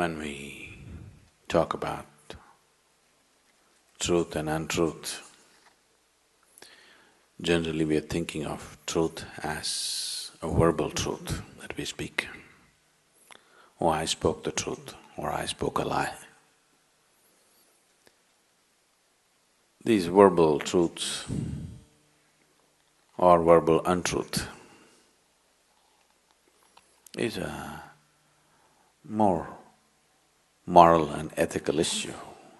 When we talk about truth and untruth, generally we are thinking of truth as a verbal truth that we speak. Oh, I spoke the truth, or I spoke a lie. These verbal truths or verbal untruth is a more moral and ethical issue,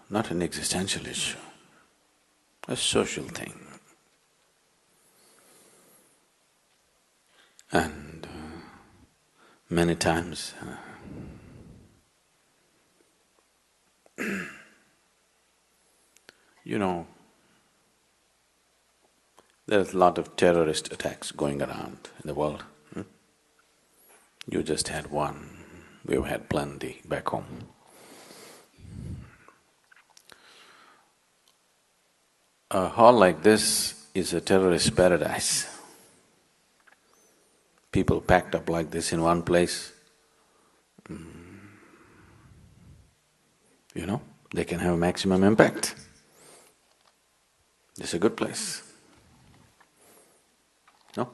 not an existential issue, a social thing. And many times you know, there's a lot of terrorist attacks going around in the world. You just had one, we've had plenty back home. A hall like this is a terrorist paradise. People packed up like this in one place, they can have maximum impact. It's a good place. No?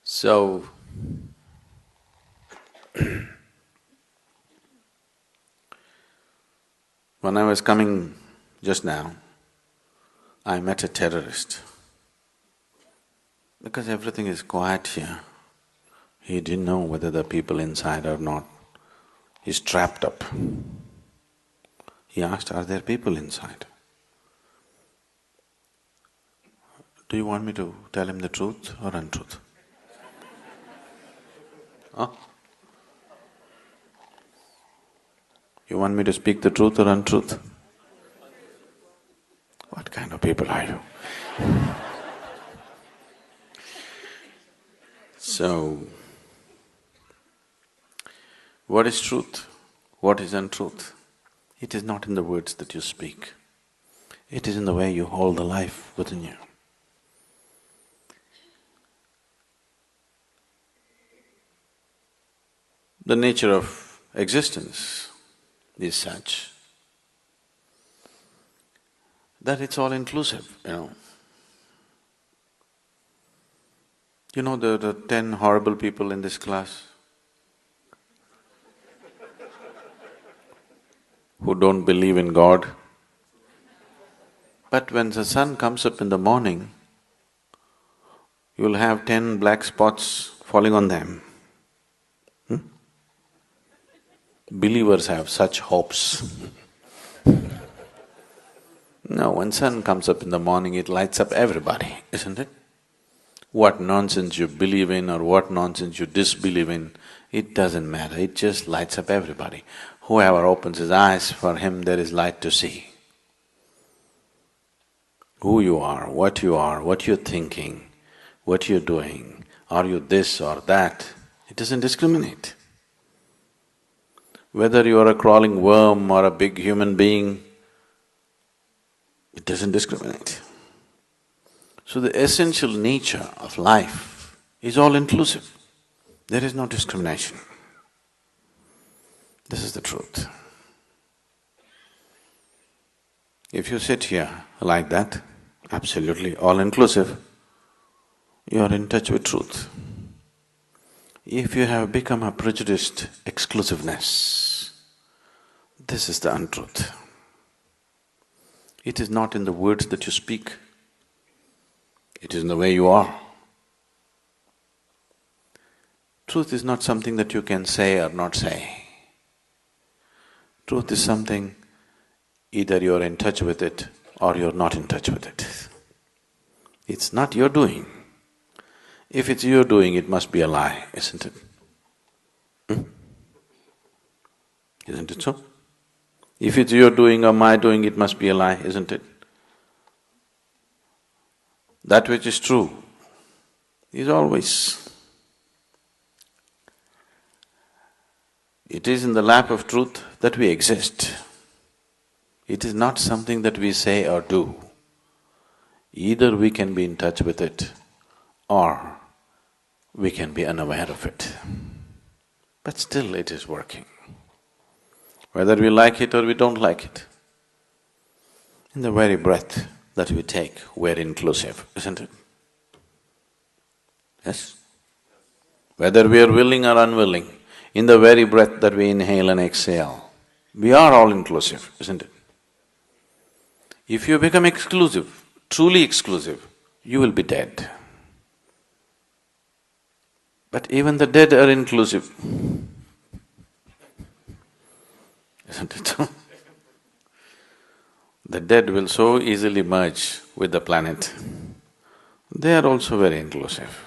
So, when I was coming just now, I met a terrorist. Because everything is quiet here, he didn't know whether there are people inside or not. He's trapped up. He asked, are there people inside? Do you want me to tell him the truth or untruth? Huh? You want me to speak the truth or untruth? What kind of people are you? So, what is truth? What is untruth? It is not in the words that you speak. It is in the way you hold the life within you. The nature of existence is such that it's all inclusive, You know the 10 horrible people in this class who don't believe in God? But when the sun comes up in the morning, you'll have 10 black spots falling on them. Believers have such hopes. No, when sun comes up in the morning, it lights up everybody, isn't it? What nonsense you believe in or what nonsense you disbelieve in, it doesn't matter, it just lights up everybody. Whoever opens his eyes, for him there is light to see. Who you are, what you're thinking, what you're doing, are you this or that, it doesn't discriminate. Whether you are a crawling worm or a big human being, it doesn't discriminate. So the essential nature of life is all inclusive. There is no discrimination. This is the truth. If you sit here like that, absolutely all-inclusive, you are in touch with truth. If you have become a prejudiced exclusiveness, this is the untruth. It is not in the words that you speak, it is in the way you are. Truth is not something that you can say or not say. Truth is something, either you're in touch with it or you're not in touch with it. It's not your doing. If it's your doing, it must be a lie, isn't it? Isn't it so? If it's your doing or my doing, it must be a lie, isn't it? That which is true is always. It is in the lap of truth that we exist. It is not something that we say or do. Either we can be in touch with it or we can be unaware of it. But still it is working. Whether we like it or we don't like it. In the very breath that we take, we're inclusive, isn't it? Yes? Whether we are willing or unwilling, in the very breath that we inhale and exhale, we are all inclusive, isn't it? If you become exclusive, truly exclusive, you will be dead. But even the dead are inclusive, isn't it? The dead will so easily merge with the planet. They are also very inclusive.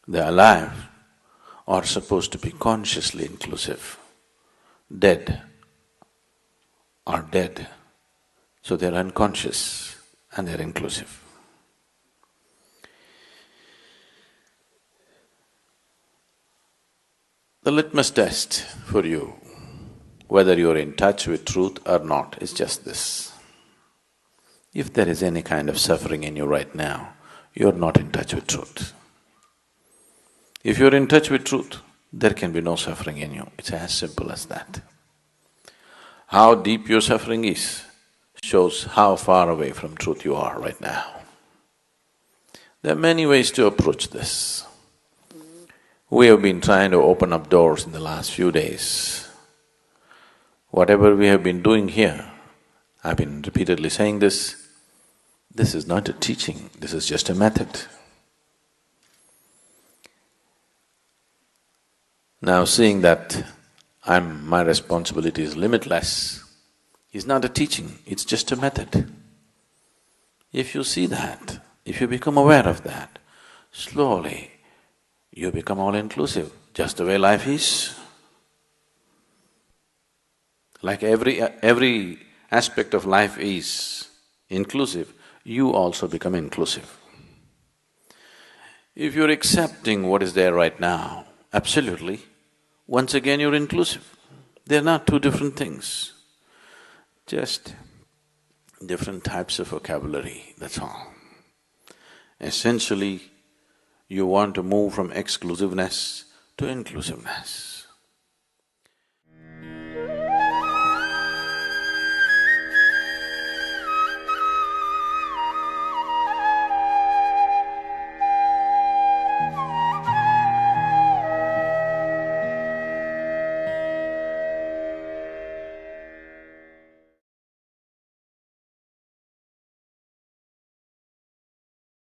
The alive are supposed to be consciously inclusive. Dead are dead, so they're unconscious and they're inclusive. The litmus test for you, whether you're in touch with truth or not, is just this. If there is any kind of suffering in you right now, you're not in touch with truth. If you're in touch with truth, there can be no suffering in you. It's as simple as that. How deep your suffering is shows how far away from truth you are right now. There are many ways to approach this. We have been trying to open up doors in the last few days. Whatever we have been doing here, I've been repeatedly saying this is not a teaching, this is just a method. Now seeing that my responsibility is limitless, is not a teaching, it's just a method. If you see that, if you become aware of that, slowly you become all-inclusive, just the way life is. Like every aspect of life is inclusive, you also become inclusive. If you're accepting what is there right now, absolutely, once again you're inclusive. They're not two different things, just different types of vocabulary, that's all. Essentially, you want to move from exclusiveness to inclusiveness.